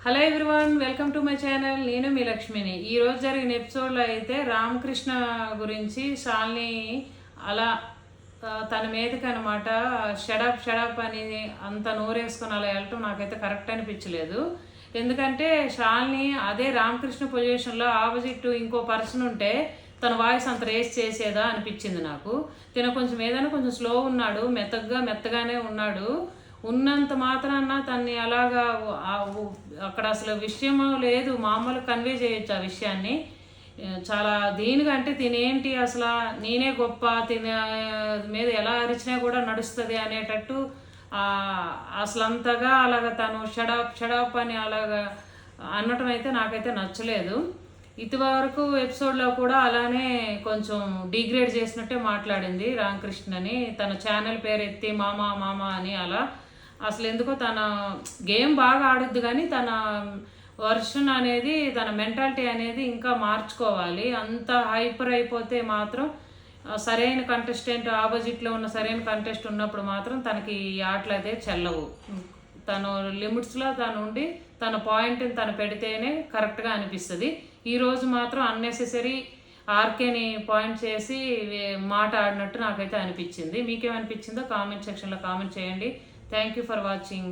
Hello everyone, welcome to my channel. నేను మీ లక్ష్మిని. ఈరోజు జరిగిన ఎపిసోడ్లో అయితే రామకృష్ణ గురించి శాలిని అలా తన మీదకి అనమాట షడప్ అని అంత నోరేసుకొని అలా వెళ్ళటం నాకైతే కరెక్ట్ అనిపించలేదు. ఎందుకంటే శాలిని అదే రామకృష్ణ పొజిషన్లో ఆపోజిట్ ఇంకో పర్సన్ ఉంటే తన వాయిస్ అంత రేస్ చేసేదా అనిపించింది నాకు. తిన కొంచెం ఏదైనా కొంచెం స్లో ఉన్నాడు, మెత్తగానే ఉన్నాడు. ఉన్నంత మాత్రాన తన్ని అలాగా అక్కడ అసలు విషయం లేదు, మామూలు కన్వే చేయొచ్చు ఆ విషయాన్ని. చాలా దీనిగా అంటే తినేంటి అసలు నేనే గొప్ప, తిన మీద ఎలా అరిచినా కూడా నడుస్తుంది అనేటట్టు అసలు అంతగా అలాగ తను షడప్ అని అలాగా అనటం అయితే నాకైతే నచ్చలేదు. ఇదివరకు ఎపిసోడ్లో కూడా అలానే కొంచెం డిగ్రేడ్ చేసినట్టే మాట్లాడింది రామకృష్ణని. తన ఛానల్ పేరు ఎత్తి మామ అని అలా అసలు ఎందుకో తన గేమ్ బాగా ఆడుద్ది, కానీ తన వర్షన్ అనేది తన మెంటాలిటీ అనేది ఇంకా మార్చుకోవాలి. అంత హైపర్ అయిపోతే మాత్రం సరైన కంటెస్టెంట్ ఆపోజిట్లో ఉన్న సరైన కంటెస్ట్ ఉన్నప్పుడు మాత్రం తనకి ఆటలు అయితే చెల్లవు. తను లిమిట్స్లో తను ఉండి తన పాయింట్ని తను పెడితేనే కరెక్ట్గా అనిపిస్తుంది. ఈరోజు మాత్రం అన్నెసెసరీ ఆర్కేని పాయింట్ చేసి మాట ఆడినట్టు నాకైతే అనిపించింది. మీకేమనిపించిందో కామెంట్ సెక్షన్లో కామెంట్ చేయండి. Thank you for watching.